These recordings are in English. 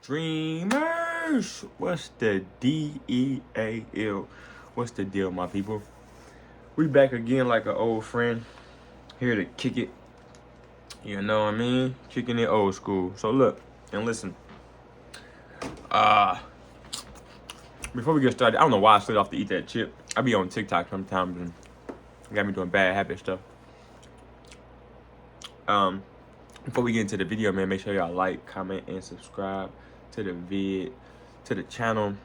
Dreamers, what's the DEAL? What's the deal, my people? We back again like an old friend, here to kick it. You know what I mean? Kicking it old school. So look and listen. Before we get started, I don't know why I slid off to eat that chip. I be on TikTok sometimes and got me doing bad habit stuff. Before we get into the video, man, make sure y'all like, comment, and subscribe to the vid, to the channel,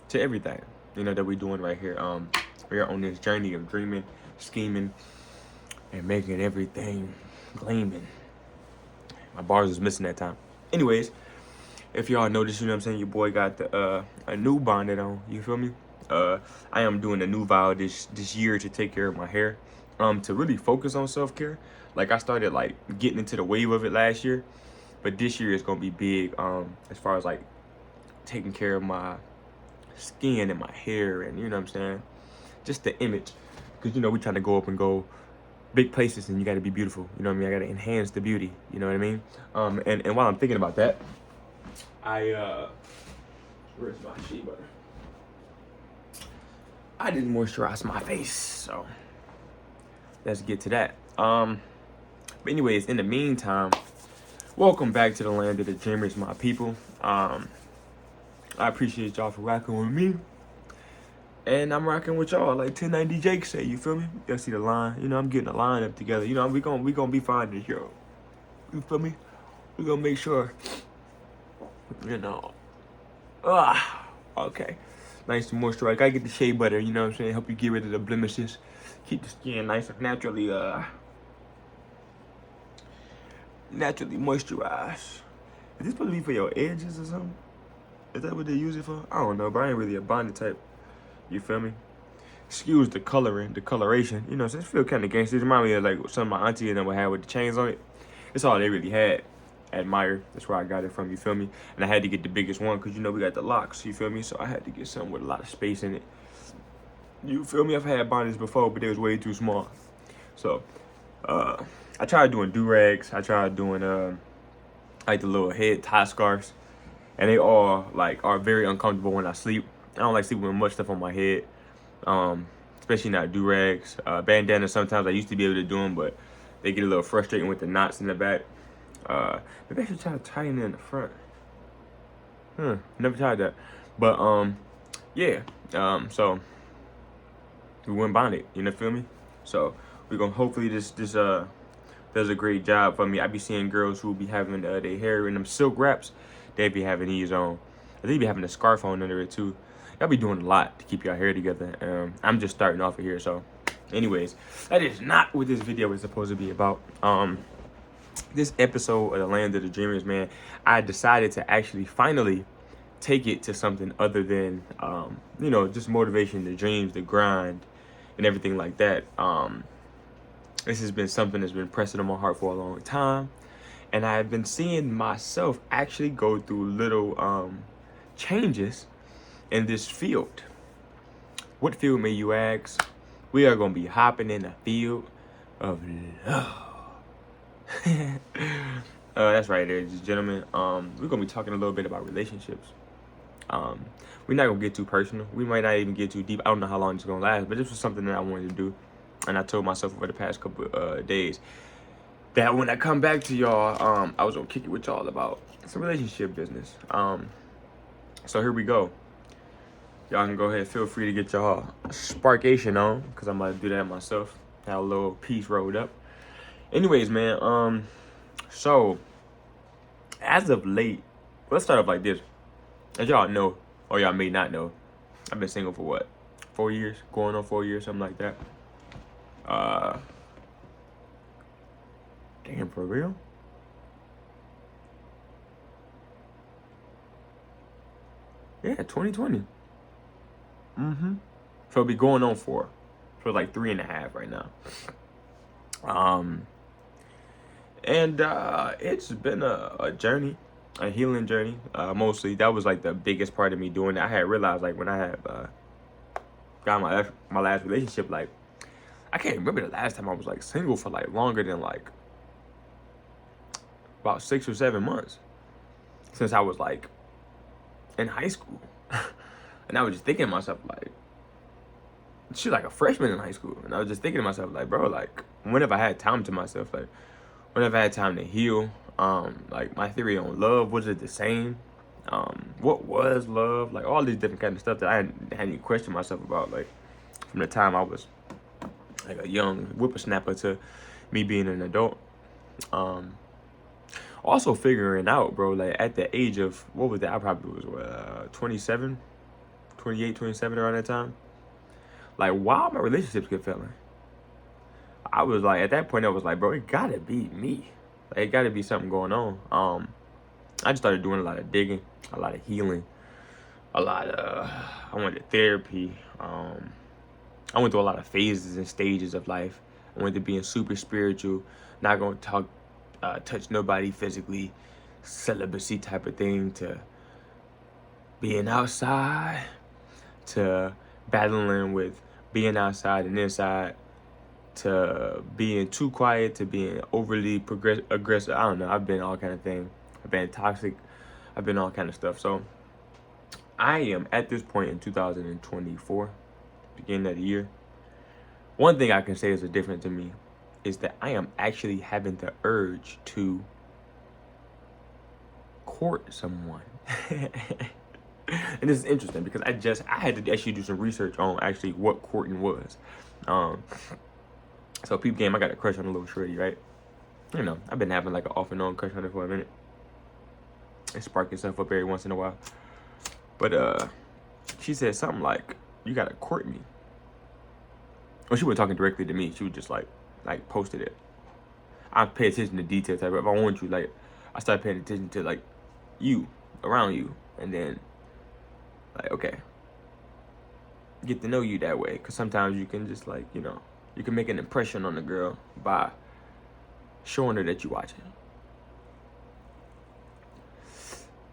to everything, you know, that we doing right here. We are on this journey of dreaming, scheming, and making everything gleaming. My bars was missing that time. Anyways, if y'all notice, you know what I'm saying, your boy got the a new bonnet on, you feel me? I am doing a new vow this year to take care of my hair, to really focus on self-care. Like, I started like getting into the wave of it last year, but this year is gonna be big, as far as like taking care of my skin and my hair, and you know what I'm saying, just the image, because you know we trying to go up and go big places, and you got to be beautiful, you know what I mean? I got to enhance the beauty, you know what I mean? And while I'm thinking about that, where's my shea butter? I didn't moisturize my face, so let's get to that. But anyways, in the meantime, welcome back to the land of the dreamers, my people. I appreciate y'all for rocking with me, and I'm rocking with y'all like 1090 Jake say, you feel me? Y'all see the line, you know, I'm getting the line up together, you know, we gonna be fine this year, you feel me? We gonna make sure, you know, okay, nice and moisturized. Gotta get the shea butter, you know what I'm saying, help you get rid of the blemishes, keep the skin nice and naturally moisturized. Is this supposed to be for your edges or something? Is that what they use it for? I don't know, but I ain't really a bonnet type. You feel me? Excuse the coloring, the coloration. You know, so it feel kind of gangster. It remind me of like some of my auntie and them would have with the chains on it. It's all they really had at Meyer. That's where I got it from, you feel me? And I had to get the biggest one because, you know, we got the locks, you feel me? So I had to get something with a lot of space in it. You feel me? I've had bonnets before, but they was way too small. So, I tried doing do-rags. I tried doing like the little head tie scarves, and they all like are very uncomfortable when I sleep. I don't like sleeping with much stuff on my head, especially not do-rags. Bandanas, sometimes I used to be able to do them, but they get a little frustrating with the knots in the back. Maybe I should try to tighten it in the front. Never tried that, but yeah. So we went bonnet, you know, feel me? So we're gonna hopefully this does a great job for me. I be seeing girls who be having their hair in them silk wraps. They be having these on. They be having a scarf on under it too. Y'all be doing a lot to keep your hair together. I'm just starting off of here. So anyways, that is not what this video is supposed to be about. This episode of the Land of the Dreamers, man, I decided to actually finally take it to something other than, you know, just motivation, the dreams, the grind, and everything like that. This has been something that's been pressing on my heart for a long time. And I've been seeing myself actually go through little changes in this field. What field, may you ask? We are going to be hopping in the field of love. That's right, ladies and gentlemen. We're going to be talking a little bit about relationships. We're not going to get too personal. We might not even get too deep. I don't know how long it's going to last, but this was something that I wanted to do. And I told myself over the past couple days that when I come back to y'all, I was gonna kick it with y'all about some relationship business. So here we go. Y'all can go ahead, feel free to get y'all sparkation on, because I'm about to do that myself. Have a little piece rolled up. Anyways, man, so as of late, let's start off like this. As y'all know, or y'all may not know, I've been single for what? 4 years? Going on 4 years, something like that. Damn, for real? Yeah, 2020. So it'll be going on for like 3.5 right now. And it's been a journey, a healing journey. Mostly that was like the biggest part of me doing it. I had realized, like, when I had got my last relationship, like, I can't remember the last time I was like single for like longer than like about 6 or 7 months. Since I was like in high school. And I was just thinking to myself, like, she's like a freshman in high school. And I was just thinking to myself, like, bro, like, whenever I had time to myself, like, whenever I had time to heal, like, my theory on love, was it the same? What was love? Like, all these different kind of stuff that I hadn't even questioned myself about, like, from the time I was, like, a young whippersnapper to me being an adult. Also figuring out, bro, like, at the age of, what was that? I probably was, 27, 28, 27 around that time. Like, why my relationships get failing? I was like, at that point, I was like, bro, it gotta be me. Like, it gotta be something going on. I just started doing a lot of digging, a lot of healing, a lot of, I went to therapy. I went through a lot of phases and stages of life. I went to being super spiritual, not gonna touch nobody physically, celibacy type of thing, to being outside, to battling with being outside and inside, to being too quiet, to being overly aggressive. I don't know. I've been all kind of thing. I've been toxic. I've been all kind of stuff. So I am at this point in 2024, beginning of the year. One thing I can say is a difference to me is that I am actually having the urge to court someone. And this is interesting because I had to actually do some research on actually what courting was. So peep game, I got a crush on a little shorty, right? You know, I've been having like an off and on crush on her for a minute. It sparked itself up every once in a while. But she said something like, "You gotta court me." Well, she wasn't talking directly to me. She was just like posted it. I pay attention to details. Type. If I want you, like, I start paying attention to like you, around you, and then like, okay, get to know you that way. Cause sometimes you can just like, you know, you can make an impression on the girl by showing her that you're watching.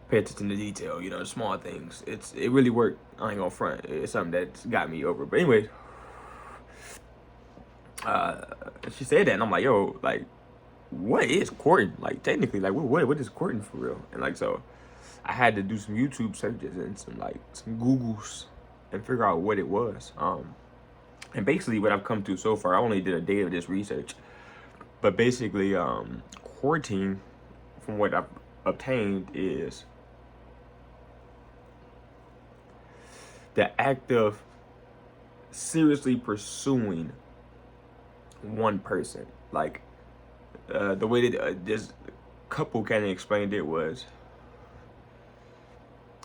Pay attention to detail, you know, small things. It really worked. I ain't gonna front. It's something that's got me over. But anyways, she said that, and I'm like, yo, like, what is courting? Like, technically, like, what is courting for real? And like, so I had to do some YouTube searches and some Googles and figure out what it was. And basically, what I've come to so far, I only did a day of this research, but basically, courting, from what I've obtained, is the act of seriously pursuing one person. Like, the way that this couple kind of explained it was,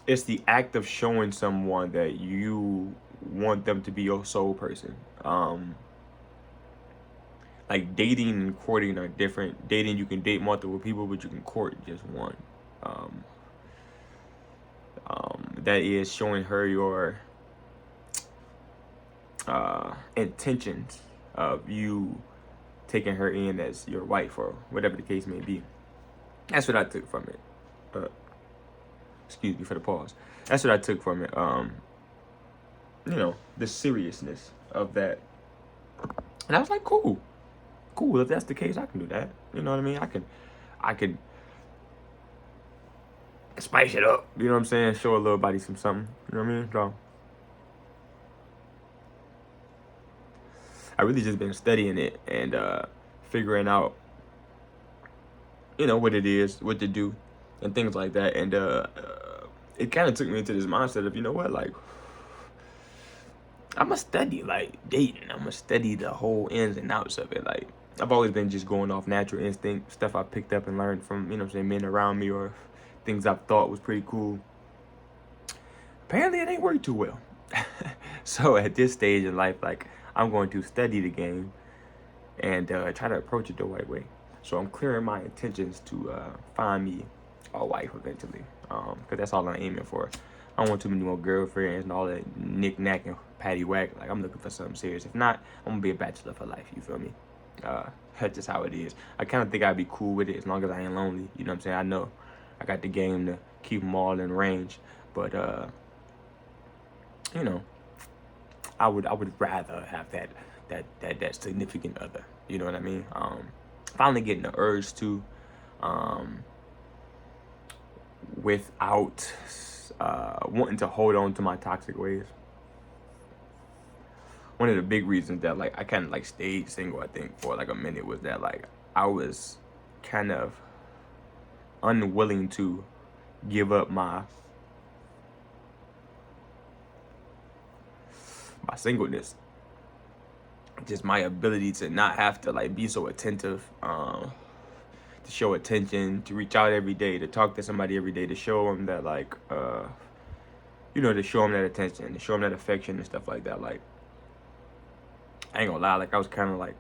it's the act of showing someone that you want them to be your sole person. Like, dating and courting are different. Dating, you can date multiple people, but you can court just one. That is showing her your intentions of you taking her in as your wife or whatever the case may be. That's what I took from it. Excuse me for the pause. That's what I took from it. You know, the seriousness of that. And I was like, cool. If that's the case, I can do that. You know what I mean? I can spice it up. You know what I'm saying? Show a little body something. You know what I mean? So I really just been studying it and figuring out, you know, what it is, what to do, and things like that. And it kind of took me into this mindset of, you know what, like, I'm gonna study like dating. I'm gonna study the whole ins and outs of it. Like, I've always been just going off natural instinct, stuff I picked up and learned from, you know what I'm saying, men around me, or things I thought was pretty cool. Apparently it ain't worked too well. So at this stage in life, like, I'm going to study the game and try to approach it the right way. So I'm clearing my intentions to find me a wife eventually, because that's all I'm aiming for. I don't want too many more girlfriends and all that knick-knack and patty-whack. Like, I'm looking for something serious. If not, I'm going to be a bachelor for life, you feel me? That's just how it is. I kind of think I'd be cool with it as long as I ain't lonely. You know what I'm saying? I know I got the game to keep them all in range. But, you know, I would rather have that significant other. You know what I mean? Finally getting the urge to, without wanting to hold on to my toxic ways. One of the big reasons that like I kind of like stayed single, I think, for like a minute was that like I was kind of unwilling to give up my singleness, just my ability to not have to like be so attentive, to show attention, to reach out every day, to talk to somebody every day, to show them that like to show them that attention, to show them that affection and stuff like that. Like, I ain't gonna lie, like I was kind of like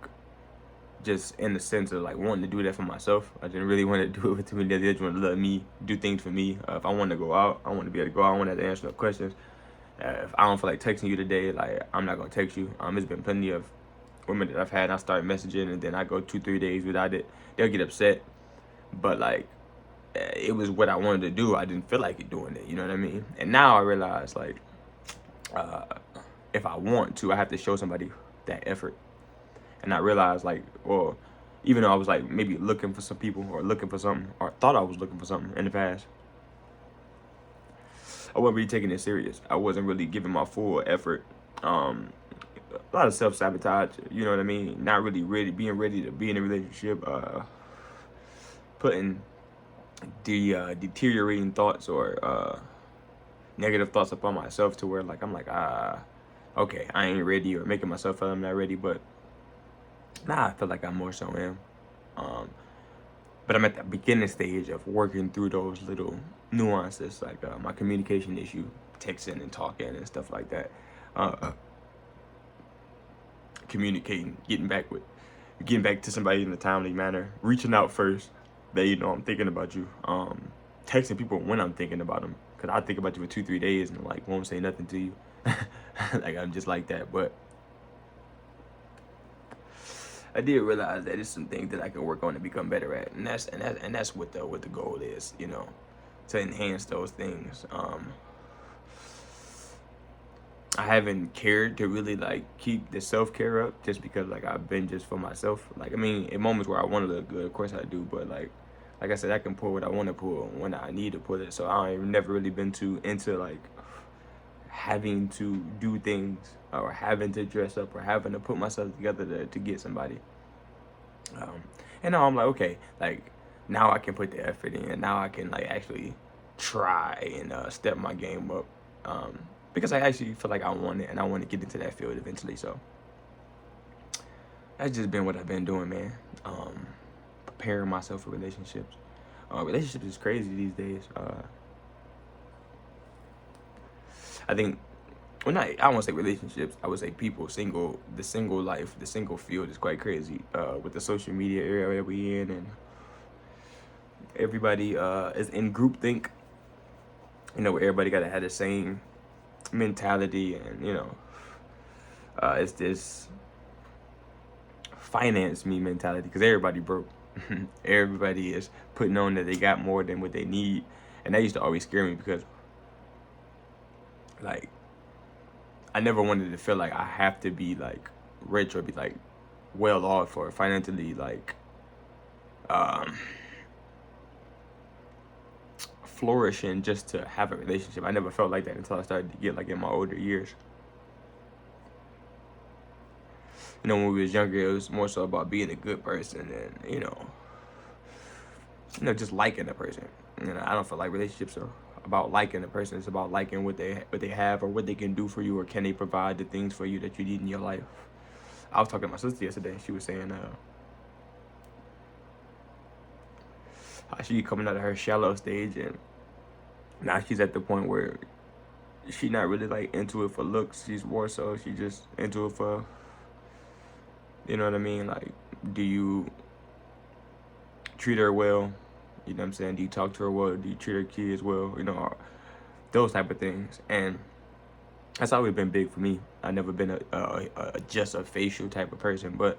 just in the sense of like wanting to do that for myself. I didn't really want to do it for too many others. I just want to let me do things for me. If I want to go out, I want to be able to go out. I want to have to answer no questions. If I don't feel like texting you today, like I'm not gonna text you. There's been plenty of women that I've had, and I start messaging, and then I go 2-3 days without it. They'll get upset, but like it was what I wanted to do. I didn't feel like it doing it. You know what I mean? And now I realize like if I want to, I have to show somebody that effort. And I realized like, well, even though I was like maybe looking for some people or looking for something or thought I was looking for something in the past, I wasn't really taking it serious. I wasn't really giving my full effort. A lot of self-sabotage, you know what I mean? Not really being ready to be in a relationship, putting deteriorating thoughts or negative thoughts upon myself to where like I'm like, okay, I ain't ready, or making myself feel I'm not ready. But now I feel like I more so am. But I'm at the beginning stage of working through those little nuances, like my communication issue, texting and talking and stuff like that. Communicating, getting back to somebody in a timely manner, reaching out first. That I'm thinking about you. Texting people when I'm thinking about them, cause I think about you for 2-3 days and like won't say nothing to you. Like I'm just like that, but I did realize that it's some things that I can work on to become better at, and that's what the goal is, to enhance those things. I haven't cared to really like keep the self-care up just because like I've been just for myself. Like I mean, in moments where I want to look good, of course I do, but like I said, I can pull what I want to pull when I need to pull it. So I've never really been too into like having to do things or having to dress up or having to put myself together to get somebody. And now I'm like, okay, like now I can put the effort in, and now I can like actually try and step my game up, because I actually feel like I want it and I want to get into that field eventually. So that's just been what I've been doing, man. Preparing myself for relationships. Relationships is crazy these days. I think, well, not, I don't want to say relationships. I would say people, the single life, the single field is quite crazy. With the social media era that we in, and everybody is in groupthink. Where everybody got to have the same mentality, and it's this finance me mentality because everybody broke. Everybody is putting on that they got more than what they need, and that used to always scare me because like I never wanted to feel like I have to be like rich or be like well off or financially like flourishing just to have a relationship. I never felt like that until I started to get like in my older years. When we was younger, it was more so about being a good person and just liking a person. I don't feel like relationships are about liking a person. It's about liking what they have or what they can do for you, or can they provide the things for you that you need in your life. I was talking to my sister yesterday. She was saying how she coming out of her shallow stage, and now she's at the point where she's not really like into it for looks. She's more so she just into it for, you know what I mean? Like, do you treat her well? You know what I'm saying? Do you talk to her well? Do you treat her kids well? Those type of things. And that's always been big for me. I've never been a just a facial type of person, but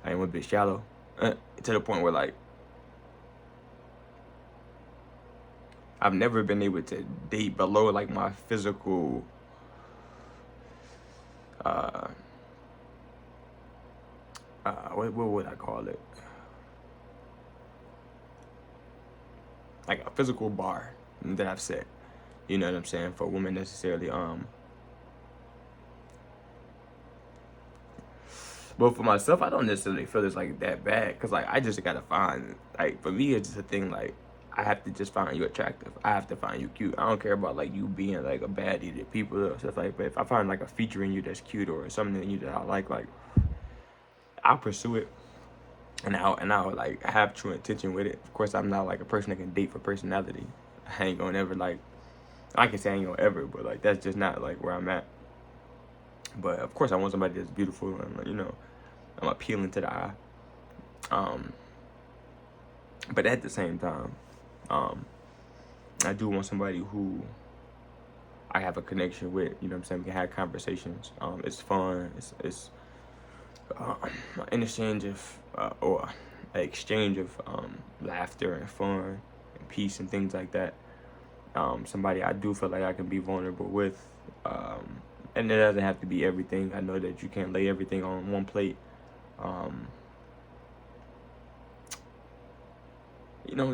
I am a bit shallow to the point where like I've never been able to date below like my physical what would I call it? like a physical bar that I've set. You know what I'm saying? For women necessarily. But for myself, I don't necessarily feel it's like that bad, cause like I just gotta find, like, for me it's just a thing, like I have to just find you attractive. I have to find you cute. I don't care about like you being like a baddie to people or stuff like. But if I find like a feature in you that's cute or something in you that I like I'll pursue it, and I'll like have true intention with it. Of course, I'm not like a person that can date for personality. I ain't gonna ever like. I can say I ain't gonna ever, but like that's just not like where I'm at. But of course, I want somebody that's beautiful and like, I'm appealing to the eye. But at the same time, I do want somebody who I have a connection with. You know what I'm saying? We can have conversations. It's fun. It's an exchange of or an exchange of laughter and fun and peace and things like that. Somebody I do feel like I can be vulnerable with. And it doesn't have to be everything. I know that you can't lay everything on one plate.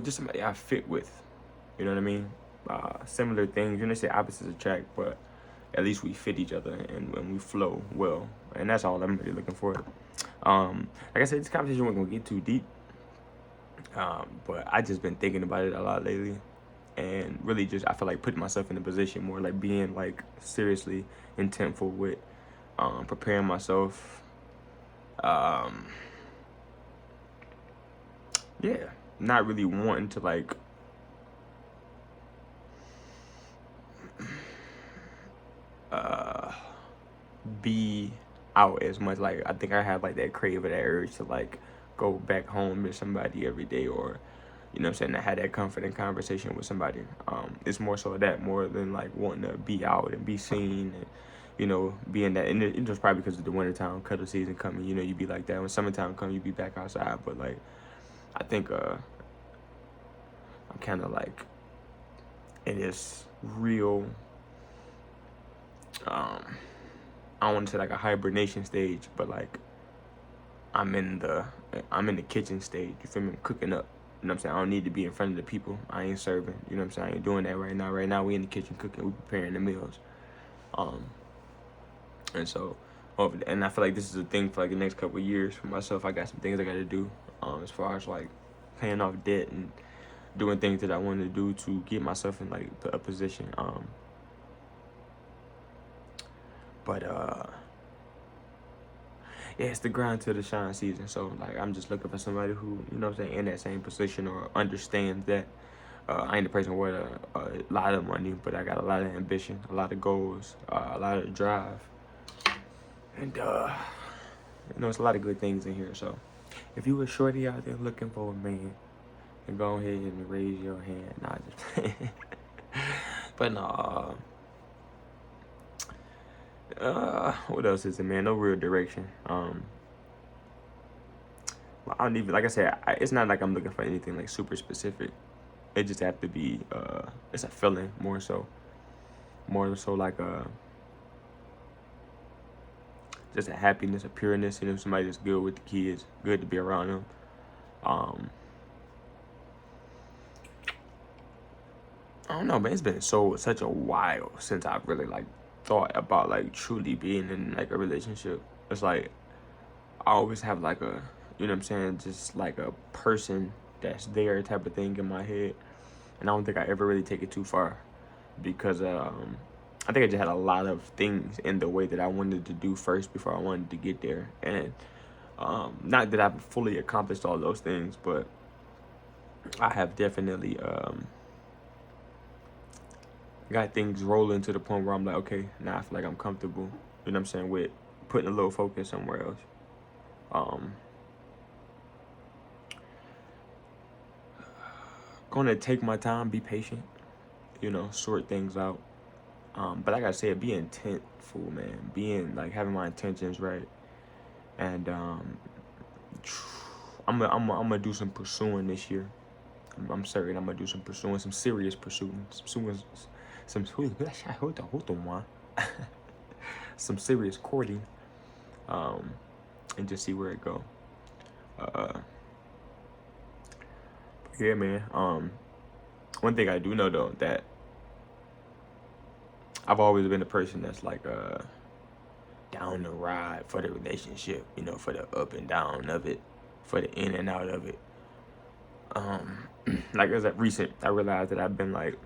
Just somebody I fit with. You know what I mean? Similar things. You know, they say opposites attract, but at least we fit each other and we flow well. And that's all I'm really looking for. Like I said, this conversation wasn't gonna get too deep. But I just been thinking about it a lot lately. And really just, I feel like putting myself in a position more, like being like seriously intentful with preparing myself. Yeah, not really wanting to like be out as much. Like I think I have like that crave or that urge to like go back home to somebody every day, or you know what I'm saying, I had that confident conversation with somebody. It's more so that more than like wanting to be out and be seen and being that. And it was probably because of the wintertime cuddle season coming. You be like that. When summertime comes, you be back outside. But like I think I'm kind of like in this real I don't want to say like a hibernation stage, but like I'm in the kitchen stage. You feel me? I'm cooking up. You know what I'm saying? I don't need to be in front of the people. I ain't serving. You know what I'm saying? I ain't doing that right now. Right now we in the kitchen cooking. We preparing the meals. And so, and I feel like this is a thing for like the next couple of years for myself. I got some things I got to do, as far as like paying off debt and doing things that I wanted to do to get myself in like a position. But yeah, it's the grind to the shine season. So like I'm just looking for somebody who, you know what I'm saying, in that same position or understands that I ain't the person with a lot of money, but I got a lot of ambition, a lot of goals, a lot of drive. And it's a lot of good things in here. So if you a shorty out there looking for a man, then go ahead and raise your hand. Nah, just but no. What else is it, man? No real direction. I don't even, like I said, it's not like I'm looking for anything like super specific. It just have to be it's a feeling more so like just a happiness, a pureness. Somebody that's good with the kids, good to be around them. I don't know, man. It's been such a while since I've really like thought about like truly being in like a relationship. It's like I always have like a, you know what I'm saying, just like a person that's there type of thing in my head, and I don't think I ever really take it too far, because I think I just had a lot of things in the way that I wanted to do first before I wanted to get there, and not that I've fully accomplished all those things, but I have definitely got things rolling to the point where I'm like, okay, now I feel like I'm comfortable, you know what I'm saying, with putting a little focus somewhere else. Gonna take my time, be patient, sort things out. But like I said, be intentful, man. Being like having my intentions right, and I'm gonna do some pursuing this year. I'm certain I'm gonna do some pursuing, some serious pursuing, some some serious courting, and just see where it go. Yeah, man. one thing I do know though, that I've always been a person that's like down the ride for the relationship, you know, for the up and down of it, for the in and out of it. Like as of recent, I realized that I've been like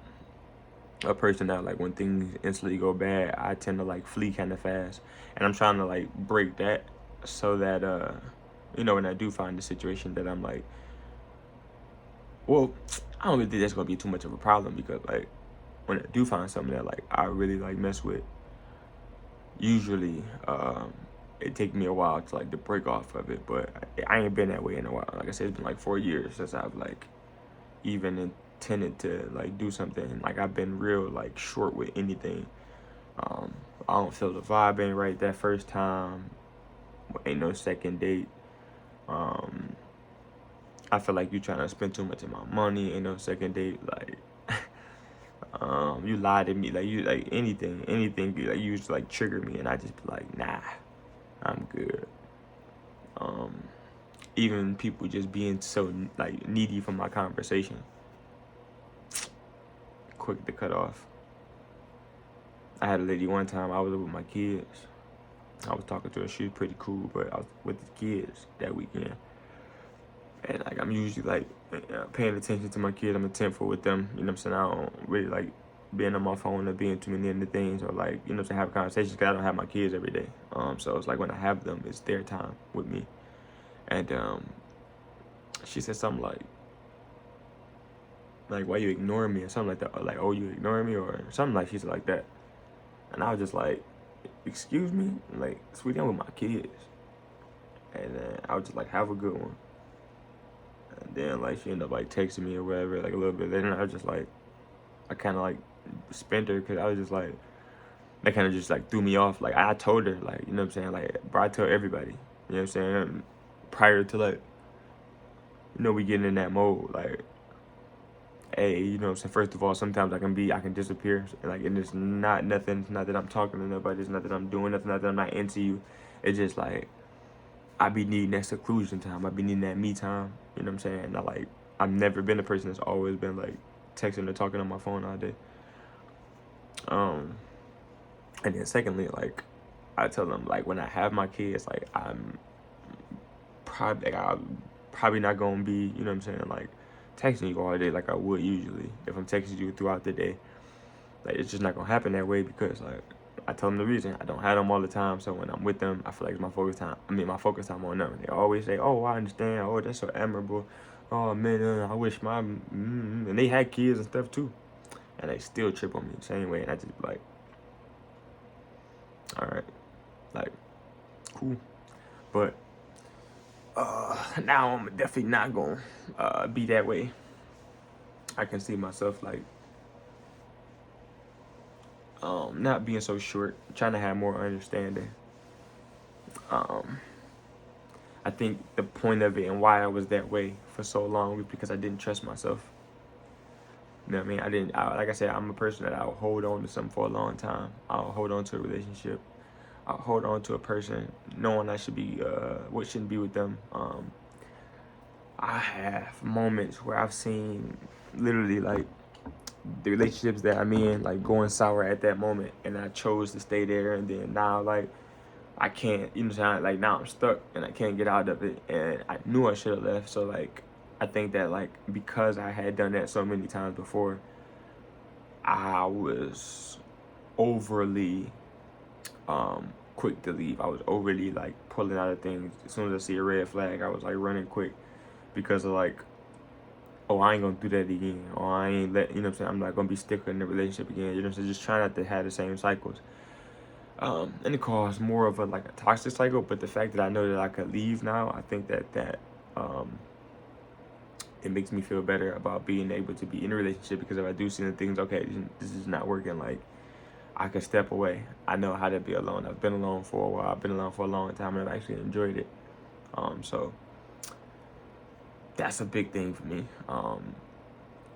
a person that like when things instantly go bad, I tend to like flee kind of fast, and I'm trying to like break that so that you know, when I do find the situation that I'm like, well, I don't really think that's gonna be too much of a problem because like when I do find something that like I really like mess with, usually it takes me a while to like to break off of it, but I ain't been that way in a while. Like I said, it's been like 4 years since I've like even intended to like do something. Like I've been real like short with anything. I don't feel the vibe ain't right that first time. Ain't no second date. I feel like you trying to spend too much of my money. Ain't no second date. Like you lied to me. Like you like anything like you used to like trigger me, and I just be like, nah, I'm good. Even people just being so like needy for my conversation, quick to cut off. I had a lady one time, I was with my kids. I was talking to her, she was pretty cool, but I was with the kids that weekend. And like I'm usually like paying attention to my kids, I'm intentful with them, you know what I'm saying? I don't really like being on my phone or being too many into things or like, you know what I'm saying, have conversations because I don't have my kids every day. So it's like when I have them, it's their time with me. And she said something like why you ignoring me or something like that, or like, oh, you ignoring me or something, like she said like that. And I was just like, excuse me? Like, sweetie, I'm with my kids. And then I was just like, have a good one. And then like she ended up like texting me or whatever, like a little bit later, and I was just like, I kind of like spent her because I was just like, that kind of just like threw me off. Like I told her, like, you know what I'm saying, like, bro, I tell everybody, you know what I'm saying, prior to like, you know, we getting in that mode, like, hey, you know what I'm saying, first of all, sometimes I can disappear, like, and it's not nothing, it's not that I'm talking to nobody, it's not that I'm doing nothing, not that I'm not into you, it's just like, I be needing that seclusion time, I be needing that me time, you know what I'm saying, and I've never been a person that's always been like, texting or talking on my phone all day. And then secondly, like, I tell them, like, when I have my kids, like, I'm probably not gonna be, you know what I'm saying, like, texting you all day like I would usually if I'm texting you throughout the day. Like, it's just not gonna happen that way because, like, I tell them the reason I don't have them all the time. So when I'm with them, I feel like it's my focus time on them. And they always say, "Oh, I understand. Oh, that's so admirable. Oh man, I wish my and they had kids and stuff too, and they still trip on me the same way. And I just be like, all right, like, cool, but now I'm definitely not gonna be that way. I can see myself like not being so short, trying to have more understanding. I think the point of it and why I was that way for so long was because I didn't trust myself. You know what I mean? Like I said, I'm a person that I'll hold on to something for a long time. I'll hold on to a relationship. I'll hold on to a person knowing I should be, what shouldn't be with them. I have moments where I've seen literally like the relationships that I'm in like going sour at that moment, and I chose to stay there, and then now like I can't, you know what I'm saying, like now I'm stuck and I can't get out of it, and I knew I should have left. So like I think that like because I had done that so many times before, I was overly quick to leave. I was overly like pulling out of things. As soon as I see a red flag, I was like running quick because of like, oh, I ain't gonna do that again, or I ain't let, you know what I'm saying, I'm not gonna be stuck in the relationship again, you know what I'm saying, just try not to have the same cycles. And it caused more of a like a toxic cycle, but the fact that I know that I could leave now, I think that it makes me feel better about being able to be in a relationship, because if I do see the things, okay, this is not working, like I can step away. I know how to be alone. I've been alone for a while. I've been alone for a long time, and I've actually enjoyed it. So that's a big thing for me.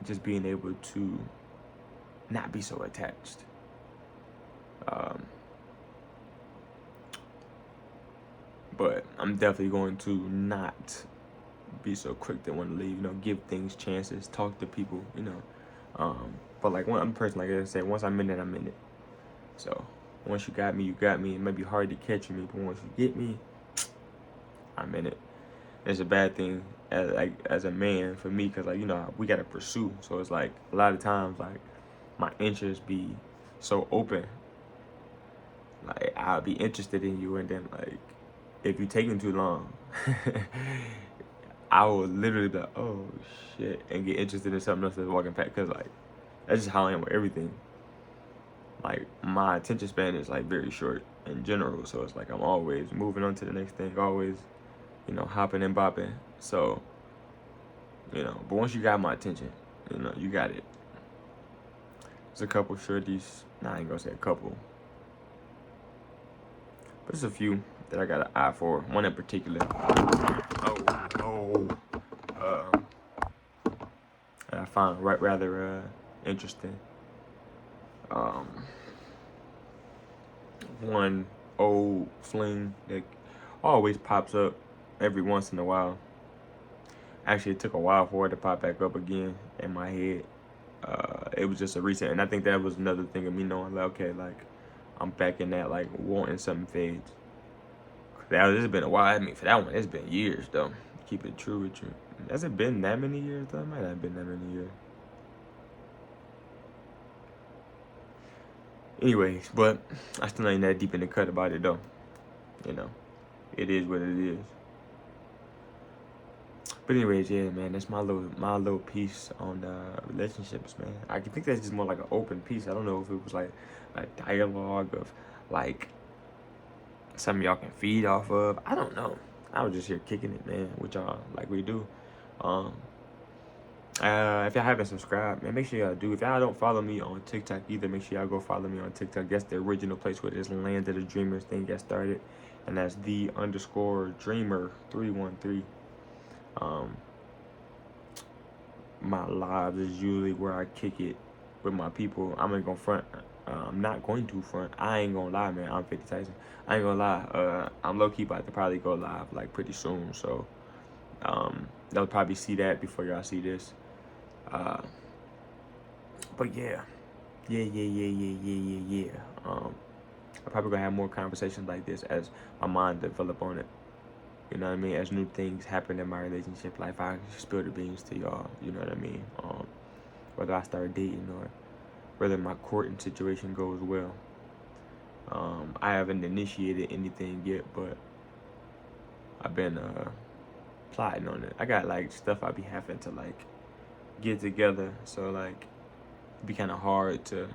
Just being able to not be so attached. But I'm definitely going to not be so quick to want to leave. You know, give things chances, talk to people. You know, But like I'm a person like I said, once I'm in it, I'm in it. So once you got me, you got me. It may be hard to catch me, but once you get me, I'm in it. It's a bad thing as a man for me, because like we gotta pursue. So it's like a lot of times like my interests be so open. Like I'll be interested in you, and then like if you taking too long, I will literally be like, oh shit, and get interested in something else that's walking past. Cause like that's just how I am with everything. Like my attention span is like very short in general, so it's like I'm always moving on to the next thing, always, hopping and bopping. So, but once you got my attention, you got it. There's a couple shorties. Nah, I ain't gonna say a couple, but there's a few that I got an eye for. One in particular. Oh. I found rather interesting. One old fling that always pops up every once in a while. Actually, it took a while for it to pop back up again in my head. It was just a recent, and I think that was another thing of me knowing, like, okay, like, I'm back in that, like, wanting something fades. This has been a while. I mean, for that one, it's been years, though. Keep it true with you. Has it been that many years, though? It might not have been that many years. Anyways, but I still ain't that deep in the cut about it, though. It is what it is. But anyways, yeah, man, that's my little piece on relationships, man. I think that's just more like an open piece. I don't know if it was like a dialogue of like something y'all can feed off of. I don't know. I was just here kicking it, man, with y'all like we do. If y'all haven't subscribed, man, make sure y'all do. If y'all don't follow me on TikTok either, make sure y'all go follow me on TikTok. That's the original place where this Land of the Dreamers thing got started, and that's the_dreamer313. My lives is usually where I kick it with my people. I'm not gonna front. I'm not going to front. I ain't gonna lie, man. I'm 50 Tyson. I ain't gonna lie. I'm low key about to probably go live like pretty soon. So, they'll probably see that before y'all see this. But yeah. I'm probably gonna have more conversations like this as my mind develop on it. You know what I mean? As new things happen in my relationship life, I spill the beans to y'all. You know what I mean? Whether I start dating or whether my courting situation goes well. I haven't initiated anything yet, but I've been plotting on it. I got like stuff I be having to like get together, so like it'd be kind of hard to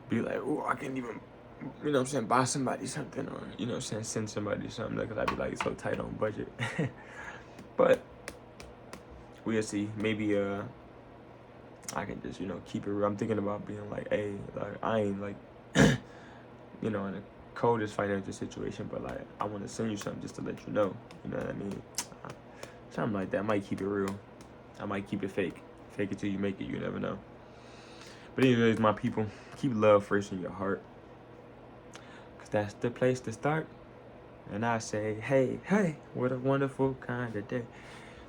be like, oh, I can't even, buy somebody something, or send somebody something, because I'd be like so tight on budget. But we'll see. Maybe I can just keep it real. I'm thinking about being like, hey, like I ain't like in the coldest financial situation, but like I want to send you something just to let you know. You know what I mean? Something like that. I might keep it real. I might keep it fake. Fake it till you make it. You never know. But anyways, my people, keep love first in your heart, because that's the place to start. And I say, hey, what a wonderful kind of day.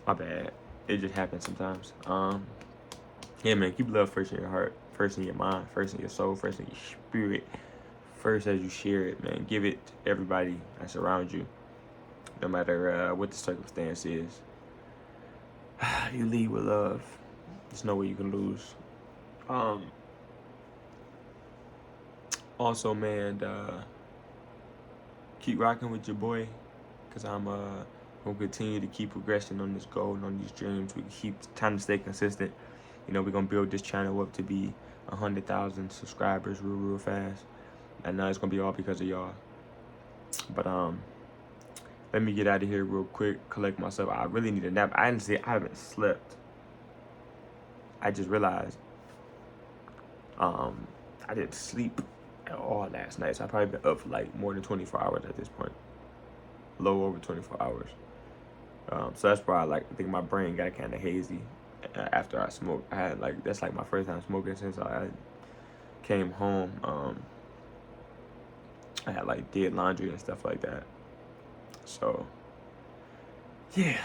My bad. It just happens sometimes. Yeah, man, keep love first in your heart, first in your mind, first in your soul, first in your spirit, first as you share it, man. Give it to everybody that's around you, no matter what the circumstance is. You lead with love. There's no way you can lose. Also, man, keep rocking with your boy, because I'm gonna continue to keep progressing on this goal and on these dreams. We keep trying to stay consistent. We're gonna build this channel up to be 100,000 subscribers real fast, and it's gonna be all because of y'all. But let me get out of here real quick, collect myself. I really need a nap. I haven't slept. I just realized I didn't sleep at all last night, so I've probably been up for like more than 24 hours at this point. Low over 24 hours. So that's why I think my brain got kind of hazy after I smoked. That's like my first time smoking since I came home. I had like did laundry and stuff like that. So yeah,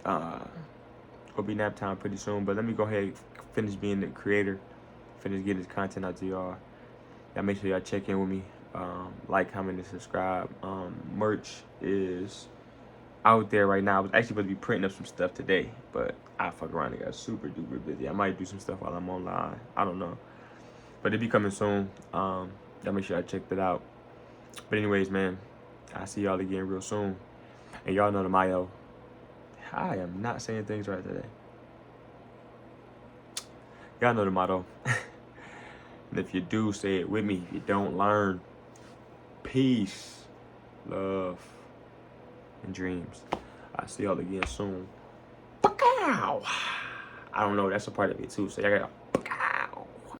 it'll be nap time pretty soon. But let me go ahead finish being the creator, finish getting this content out to y'all. Y'all make sure y'all check in with me. Like, comment, and subscribe. Merch is out there right now. I was actually supposed to be printing up some stuff today, but I fuck around and got super duper busy. I might do some stuff while I'm online. I don't know. But it'll be coming soon. Y'all make sure I check that out. But anyways, man, I'll see y'all again real soon. And y'all know the motto. I am not saying things right today. Y'all know the motto. And if you do, say it with me. If you don't, learn. Peace, love, and dreams. I'll see y'all again soon. Fuck ow. I don't know. That's a part of it too. So y'all got